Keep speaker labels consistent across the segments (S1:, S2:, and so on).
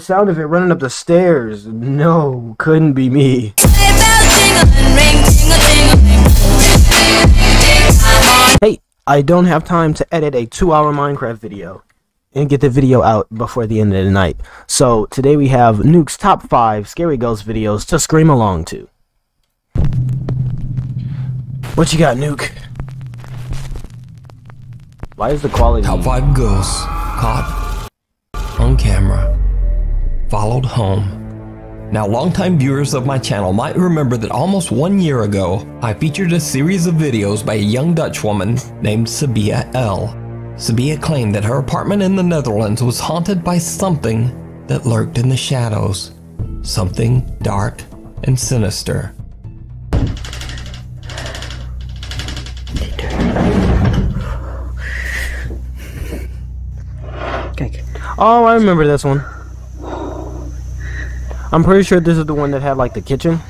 S1: sound of it running up the stairs. No, couldn't be me. Hey, I don't have time to edit a 2-hour Minecraft video and get the video out before the end of the night. So today we have Nuke's top 5 scary ghost videos to scream along to. What you got, Nuke? Why is the quality...
S2: Top 5 ghosts caught on camera, followed home. Now, longtime viewers of my channel might remember that almost 1 year ago, I featured a series of videos by a young Dutch woman named Sabia L. Sabia claimed that her apartment in the Netherlands was haunted by something that lurked in the shadows. Something dark and sinister.
S1: Oh, I remember this one. I'm pretty sure this is the one that had like the kitchen.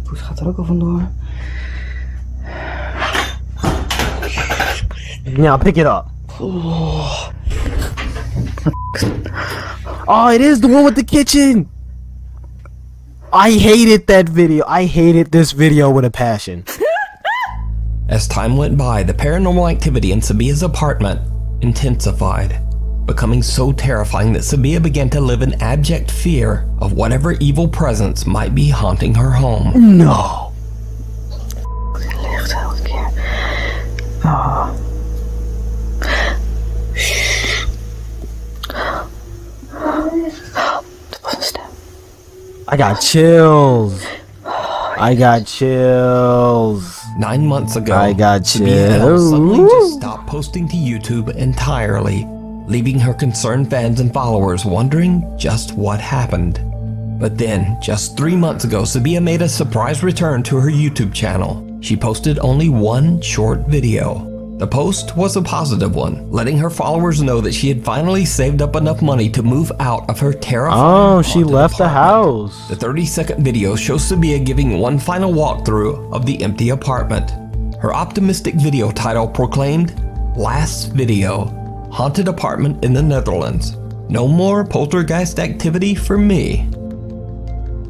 S3: Poes gaat er ook al vandoor.
S1: Now pick it up. Oh, it is the one with the kitchen. I hated that video. I hated this video with a passion.
S2: As time went by, the paranormal activity in Sabia's apartment intensified, becoming so terrifying that Sabia began to live in abject fear of whatever evil presence might be haunting her home.
S1: No.
S3: Licht elke keer. Oh. Dat was een stem.
S1: I got chills. I got chills.
S2: 9 months ago,
S1: I got
S2: Sabia L
S1: chills.
S2: suddenly just stopped posting to YouTube entirely, leaving her concerned fans and followers wondering just what happened. But then, just 3 months ago, Sabia made a surprise return to her YouTube channel. She posted only one short video. The post was a positive one, letting her followers know that she had finally saved up enough money to move out of her terrifying
S1: Oh, she
S2: haunted
S1: left the
S2: apartment.
S1: house.
S2: The 30-second video shows Sabia giving one final walkthrough of the empty apartment. Her optimistic video title proclaimed, "Last video, haunted apartment in the Netherlands. No more poltergeist activity for me."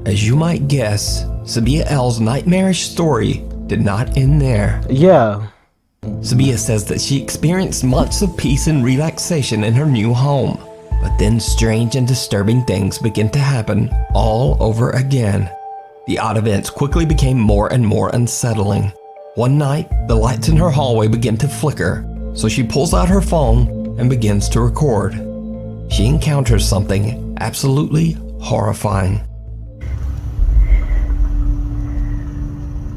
S2: As you might guess, Sabia L's nightmarish story did not end there.
S1: Yeah.
S2: Sabia says that she experienced months of peace and relaxation in her new home. But then strange and disturbing things began to happen all over again. The odd events quickly became more and more unsettling. One night, the lights in her hallway begin to flicker, so she pulls out her phone and begins to record. She encounters something absolutely horrifying.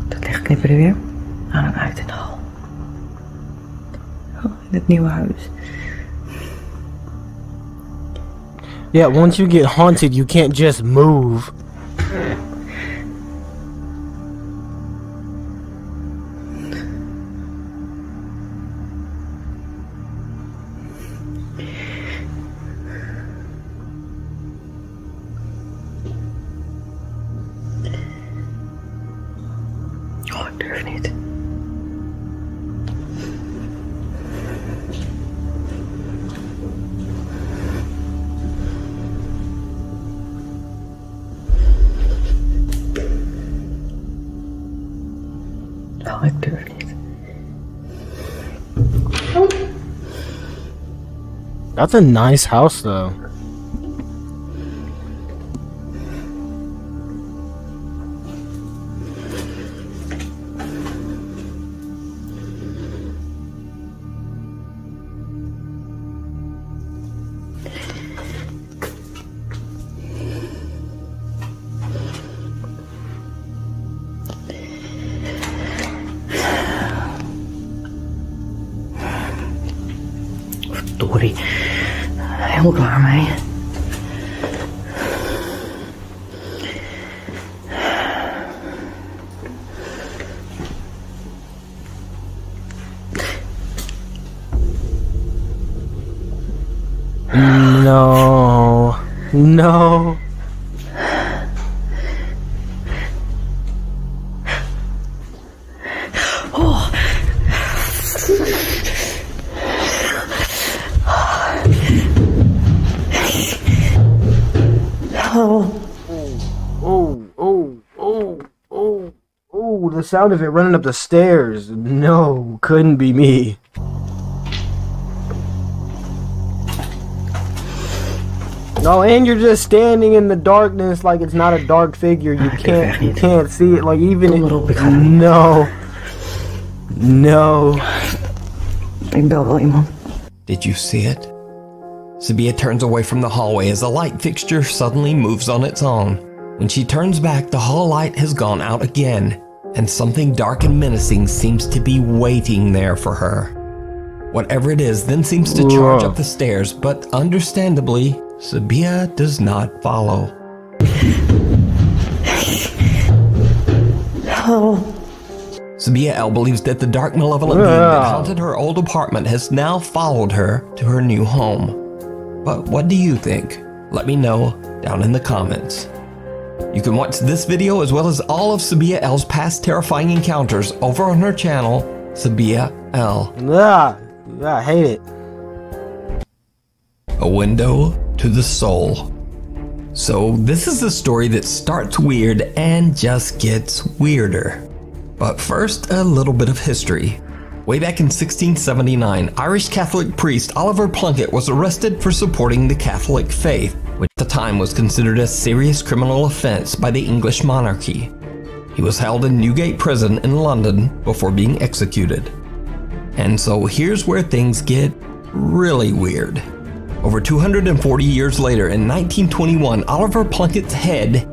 S3: Dat licht knipperde weer aan en uit in de hal. Oh, in het nieuwe huis.
S1: Yeah, once you get haunted, you can't just move.
S3: Oh, ik durf niet. Oh, ik durf niet.
S1: That's a nice house, though.
S3: Verdorie. Helemaal klaar mee.
S1: No. No.
S3: Oh. No.
S1: Oh, the sound of it running up the stairs. No, couldn't be me. No, and you're just standing in the darkness like it's not a dark figure. You can't see it. Like even no.
S2: Did you see it? Sabia turns away from the hallway as the light fixture suddenly moves on its own. When she turns back, the hall light has gone out again, and something dark and menacing seems to be waiting there for her. Whatever it is then seems to charge up the stairs, but understandably, Sabia does not follow.
S3: No.
S2: Sabia L believes that the dark, malevolent being that haunted her old apartment has now followed her to her new home. But what do you think? Let me know down in the comments. You can watch this video as well as all of Sabia L's past terrifying encounters over on her channel, Sabia L.
S1: I hate it.
S2: A window to the soul. So this is a story that starts weird and just gets weirder. But first, a little bit of history. Way back in 1679, Irish Catholic priest Oliver Plunkett was arrested for supporting the Catholic faith, which at the time was considered a serious criminal offense by the English monarchy. He was held in Newgate prison in London before being executed. And so here's where things get really weird. Over 240 years later, in 1921, Oliver Plunkett's head,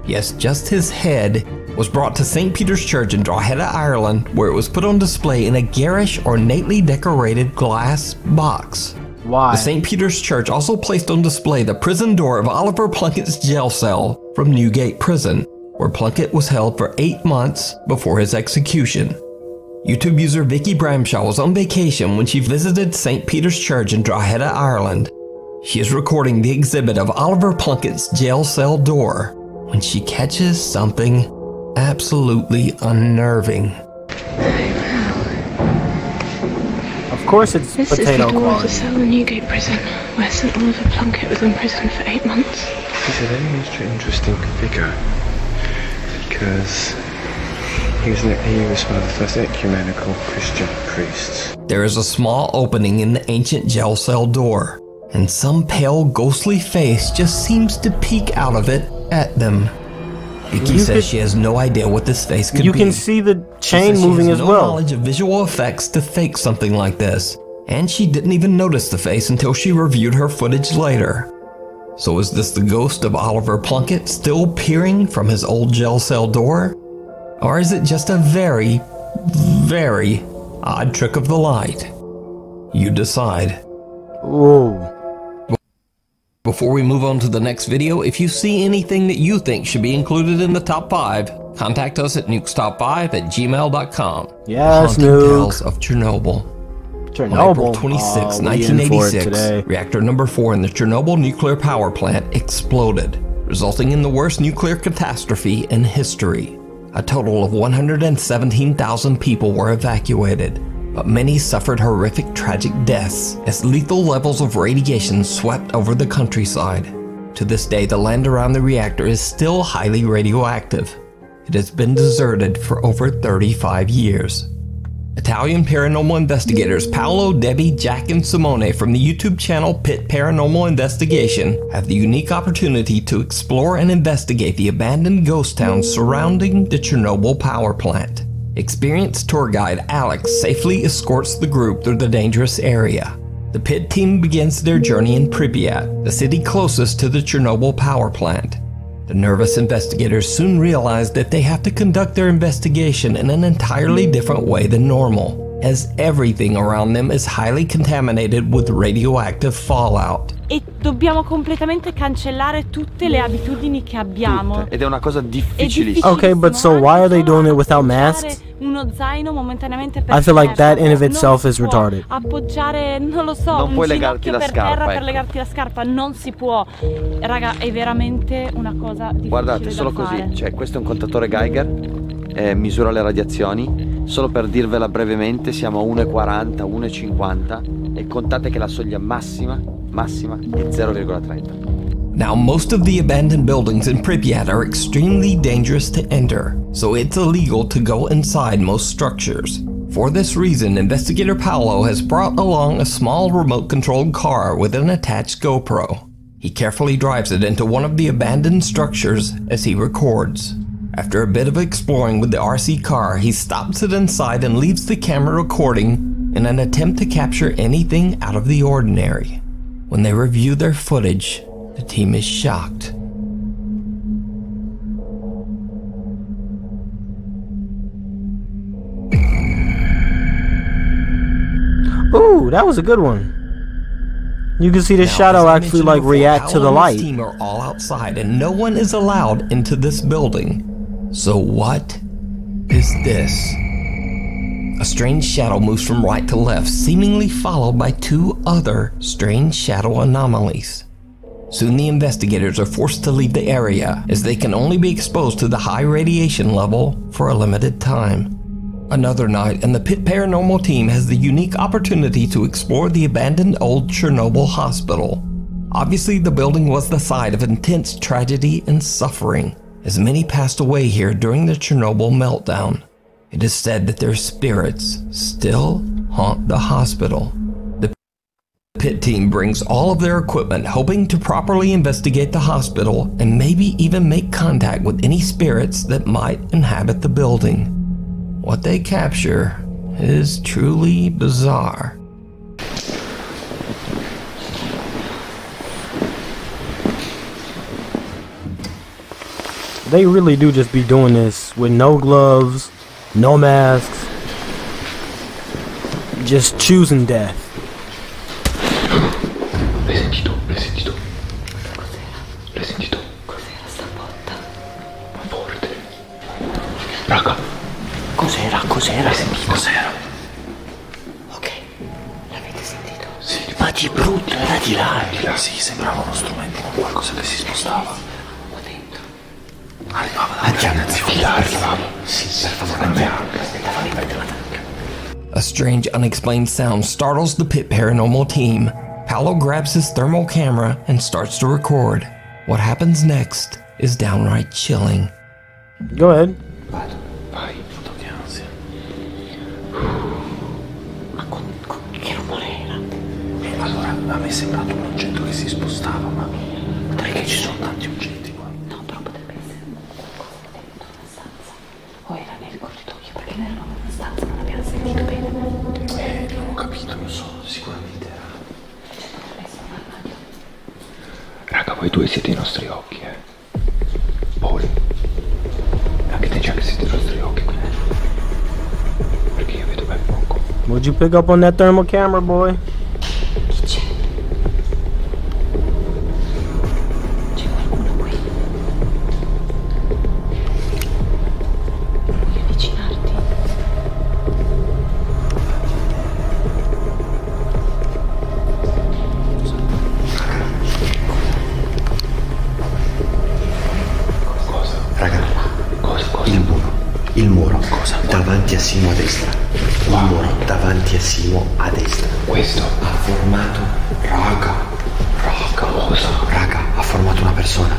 S2: yes, just his head, was brought to St. Peter's Church in Drogheda, Ireland, where it was put on display in a garish, ornately decorated glass box.
S1: Why?
S2: The St. Peter's Church also placed on display the prison door of Oliver Plunkett's jail cell from Newgate Prison, where Plunkett was held for 8 months before his execution. YouTube user Vicky Bramshaw was on vacation when she visited St. Peter's Church in Drogheda, Ireland. She is recording the exhibit of Oliver Plunkett's jail cell door when she catches something absolutely unnerving.
S1: Of course it's
S4: This
S1: potato
S4: is the door of
S1: quality.
S4: the cell in Newgate Prison, where St. Oliver Plunkett was imprisoned for 8 months.
S5: He's a very interesting figure because he was one of the first ecumenical Christian priests.
S2: There is a small opening in the ancient jail cell door, and some pale, ghostly face just seems to peek out of it at them. Vicky says she has no idea what this face could be.
S1: You can see the chain
S2: She
S1: moving
S2: has
S1: as
S2: no
S1: well.
S2: knowledge of visual effects to fake something like this, and she didn't even notice the face until she reviewed her footage later. So is this the ghost of Oliver Plunkett still peering from his old jail cell door? Or is it just a very, very odd trick of the light? You decide.
S1: Whoa.
S2: Before we move on to the next video, if you see anything that you think should be included in the top 5, contact us at nukestop5@gmail.com.
S1: Yes,
S2: Haunting
S1: Nuke.
S2: Tales of Chernobyl. On April 26, 1986, reactor number 4 in the Chernobyl nuclear power plant exploded, resulting in the worst nuclear catastrophe in history. A total of 117,000 people were evacuated, but many suffered horrific tragic deaths as lethal levels of radiation swept over the countryside. To this day, the land around the reactor is still highly radioactive. It has been deserted for over 35 years. Italian paranormal investigators Paolo, Debbie, Jack, and Simone from the YouTube channel Pit Paranormal Investigation have the unique opportunity to explore and investigate the abandoned ghost towns surrounding the Chernobyl power plant. Experienced tour guide Alex safely escorts the group through the dangerous area. The Pit team begins their journey in Pripyat, the city closest to the Chernobyl power plant. The nervous investigators soon realize that they have to conduct their investigation in an entirely different way than normal, as everything around them is highly contaminated with radioactive fallout.
S6: E dobbiamo completamente cancellare tutte le abitudini che abbiamo.
S5: Ed è una cosa difficilissima.
S1: Okay, but so why are they doing it without masks?
S6: Uno zaino momentaneamente per
S1: I feel like that in of
S6: non
S1: itself
S6: si
S1: is
S6: può
S1: retarded.
S6: appoggiare, non lo so,
S5: Non
S6: un
S5: puoi legarti
S6: ginocchio
S5: la
S6: per
S5: scarpa,
S6: terra per
S5: ecco.
S6: legarti la scarpa, non si può. Raga, è veramente una cosa difficile.
S5: Guardate,
S6: da
S5: solo
S6: fare.
S5: così, cioè questo è un contatore Geiger, misura le radiazioni. Solo per dirvela brevemente, siamo a 1,40, 1,50 e contate che la soglia massima è 0,30.
S2: Now, most of the abandoned buildings in Pripyat are extremely dangerous to enter, so it's illegal to go inside most structures. For this reason, investigator Paolo has brought along a small remote-controlled car with an attached GoPro. He carefully drives it into one of the abandoned structures as he records. After a bit of exploring with the RC car, he stops it inside and leaves the camera recording in an attempt to capture anything out of the ordinary. When they review their footage, the team is shocked.
S1: Ooh, that was a good one. You can see the shadow actually like react to the light.
S2: The team are all outside and no one is allowed into this building. So what is this? A strange shadow moves from right to left, seemingly followed by two other strange shadow anomalies. Soon the investigators are forced to leave the area, as they can only be exposed to the high radiation level for a limited time. Another night, and the Pit Paranormal team has the unique opportunity to explore the abandoned old Chernobyl hospital. Obviously, the building was the site of intense tragedy and suffering, as many passed away here during the Chernobyl meltdown. It is said that their spirits still haunt the hospital. The Pit team brings all of their equipment, hoping to properly investigate the hospital and maybe even make contact with any spirits that might inhabit the building. What they capture is truly bizarre.
S1: They really do just be doing this with no gloves, no masks, just choosing death.
S5: L'hai sentito? L'hai sentito? L'hai sentito?
S3: Cos'era sta botta?
S5: Ma forte. Raga.
S3: Cos'era? Cos'era?
S5: L'hai sentito? Cos'era?
S3: Ok, l'avete sentito?
S5: Sì.
S3: Ma di brutto, era di là.
S5: Di là, sì, sembrava uno strumento con qualcosa che si spostava.
S3: Qua dentro.
S5: Arrivava da arrivava. Sì, per favore, andiamo.
S3: Aspettava lì per la tanca.
S2: A strange, unexplained sound startles the Pit Paranormal team. Paolo grabs his thermal camera and starts to record. What happens next is downright chilling.
S1: Go ahead.
S5: Vado, vai, foto che ansia.
S3: Ma che rumore era?
S5: Allora, a me è sembrato un oggetto che si spostava, ma perché ci sono tanti oggetti qua?
S3: No, però potrebbe essere qualcosa dentro una stanza. O era nel corridoio, perché noi eravamo in una stanza, non abbiamo sentito bene.
S5: Non ho capito, non so, sicuramente era. Raga, voi due siete i nostri occhi, Paul. Anche te, Jack, siete i nostri occhi qui. Perché io vedo ben poco.
S1: What'd you pick up on that thermal camera, boy?
S3: Chi c'è? C'è qualcuno qui? Vuoi avvicinarti?
S5: Cosa?
S7: Raga,
S5: Cosa?
S7: il muro,
S5: Cosa?
S7: davanti a Simo a destra. Il muro davanti a Simo a destra.
S5: Questo?
S7: Ha formato,
S5: Raga, cosa?
S7: raga, ha formato una persona.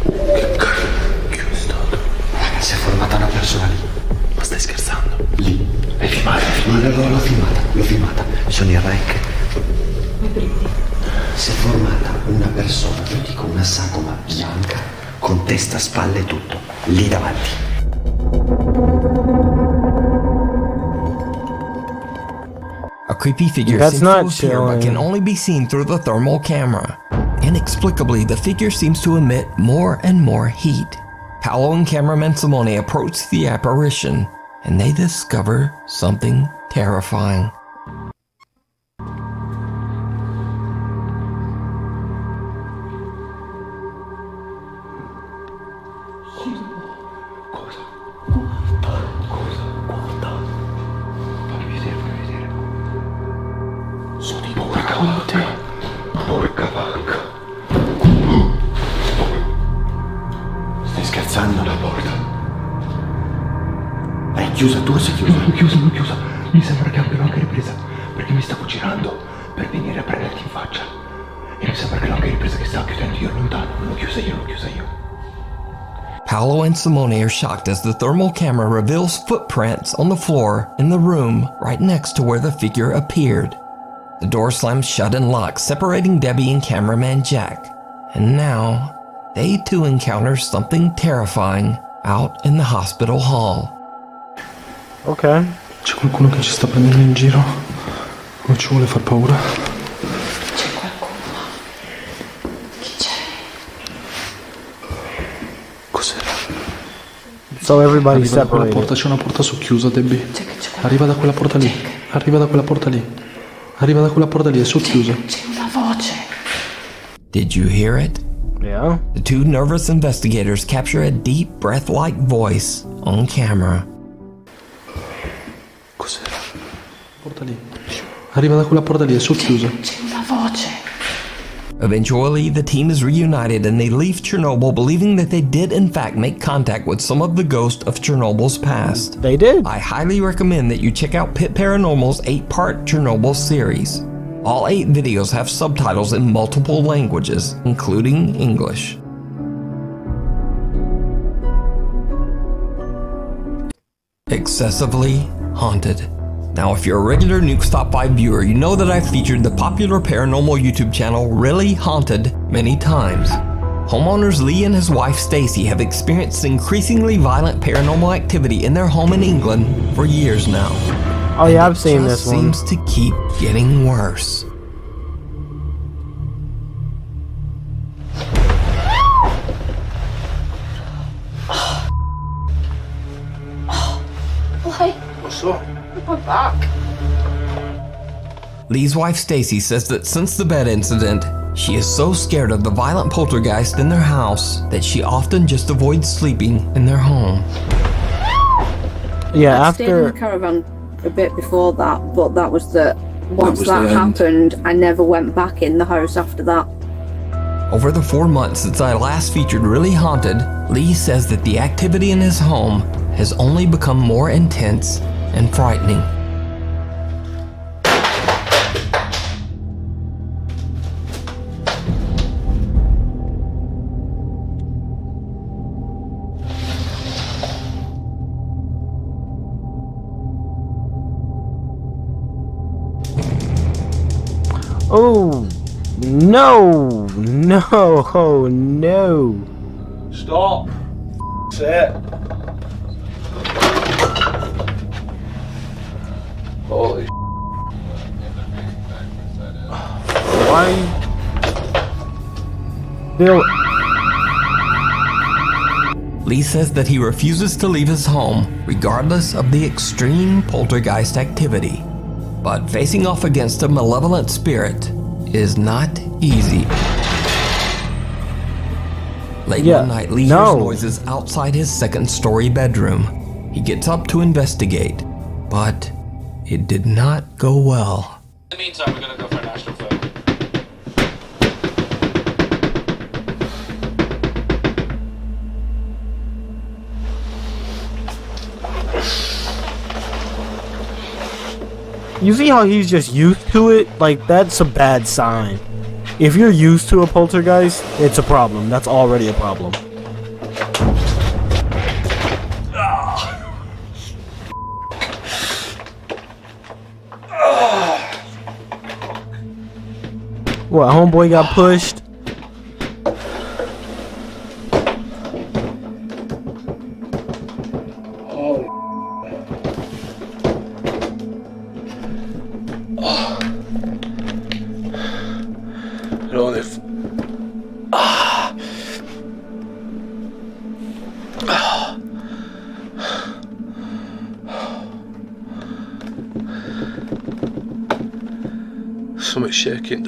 S5: Che cacchio è stato?
S7: Raga, si è formata una persona lì.
S5: Ma stai scherzando?
S7: Lì.
S5: L'hai filmata?
S7: L'ho filmata. Sono in rec. Si è formata una persona, io dico una sagoma bianca, con testa, spalle e tutto, lì davanti.
S2: A creepy figure
S1: That's
S2: seems to
S1: not
S2: appear but
S1: chilling.
S2: can only be seen through the thermal camera. Inexplicably, the figure seems to emit more and more heat. Paolo and cameraman Simone approach the apparition, and they discover something terrifying.
S5: Sono i porca vacca.
S7: Stai scherzando?
S5: La porta.
S7: È chiusa, tu sei chiusa.
S5: Non chiusa. Mi sembra che abbiano anche ripresa. Perché mi stavo girando per venire a prenderti in faccia. E mi sembra che l'ho anche ripresa. ripresa che sta chiudendo io lontano. L'ho chiusa io.
S2: Paolo and Simone are shocked as the thermal camera reveals footprints on the floor in the room right next to where the figure appeared. The door slams shut and locks, separating Debbie and cameraman Jack. And now, they too encounter something terrifying out in the hospital hall.
S1: Okay.
S5: C'è qualcuno che ci sta prendendo in giro? Non ci vuole far paura?
S3: C'è qualcuno. Chi c'è?
S5: Cos'era?
S1: So everybody's
S5: Arriva da quella
S1: separated.
S5: porta, c'è una porta socchiusa, Debbie.
S3: C'è qualcuno.
S5: Arriva da quella porta lì. Arriva da quella porta lì. Arriva da quella porta lì, è socchiusa.
S3: C'è una voce.
S2: Did you hear it?
S1: Yeah.
S2: The two nervous investigators capture a deep, breath-like voice on camera.
S5: Cos'era? Porta lì. Arriva da quella porta lì, è socchiusa.
S3: C'è una voce.
S2: Eventually, the team is reunited and they leave Chernobyl believing that they did in fact make contact with some of the ghosts of Chernobyl's past.
S1: They did.
S2: I highly recommend that you check out Pit Paranormal's 8-part Chernobyl series. All 8 videos have subtitles in multiple languages, including English. Excessively haunted. Now, if you're a regular Nuke's Top 5 viewer, you know that I've featured the popular paranormal YouTube channel Really Haunted many times. Homeowners Lee and his wife Stacy have experienced increasingly violent paranormal activity in their home in England for years now.
S1: Oh yeah, I've seen
S2: Just
S1: this one.
S2: seems to keep getting worse.
S3: Why? My back.
S2: Lee's wife Stacy says that since the bed incident, she is so scared of the violent poltergeist in their house that she often just avoids sleeping in their home.
S1: Yeah,
S8: I stayed in the
S1: after
S8: caravan a bit before that, but that was the once
S5: was
S8: that
S5: the end.
S8: happened, I never went back in the house after that.
S2: Over the 4 months since I last featured Really Haunted, Lee says that the activity in his home has only become more intense and frightening.
S1: oh no, oh no.
S9: Stop. Sit. Holy
S1: Why? Bill.
S2: Lee says that he refuses to leave his home, regardless of the extreme poltergeist activity. But facing off against a malevolent spirit is not easy. Late
S1: Yeah,
S2: one night, Lee
S1: no.
S2: hears noises outside his second-story bedroom. He gets up to investigate, but it did not go well.
S9: In the meantime, we're gonna go for a national film.
S1: You see how he's just used to it? Like, that's a bad sign. If you're used to a poltergeist, it's a problem. That's already a problem. What, homeboy got pushed?
S9: No, if something's shaking.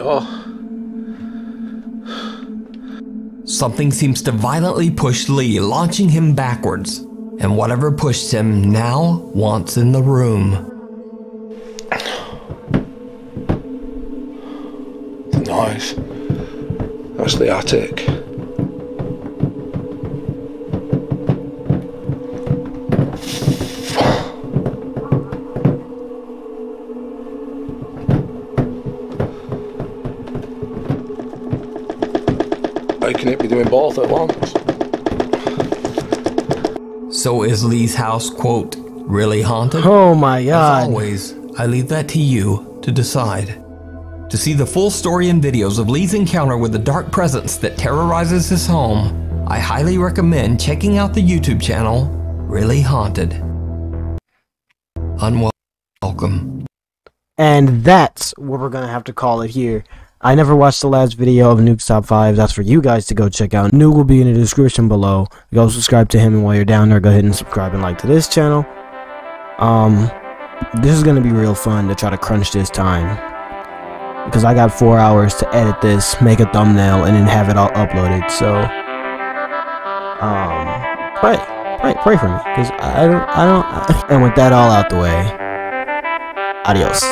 S2: Something seems to violently push Lee, launching him backwards. And whatever pushed him now wants in the room.
S9: The noise. That's the attic. might be doing both at once.
S2: So is Lee's house, quote, really haunted?
S1: Oh my god.
S2: As always, I leave that to you to decide. To see the full story and videos of Lee's encounter with the dark presence that terrorizes his home, I highly recommend checking out the YouTube channel, Really Haunted. Unwelcome.
S1: And that's what we're gonna have to call it here. I never watched the last video of Nuke's Top 5. That's for you guys to go check out. Nuke will be in the description below. Go subscribe to him, and while you're down there, go ahead and subscribe and like to this channel. This is gonna be real fun to try to crunch this time, because I got 4 hours to edit this, make a thumbnail, and then have it all uploaded. So, pray for me, because I don't. And with that all out the way, adios.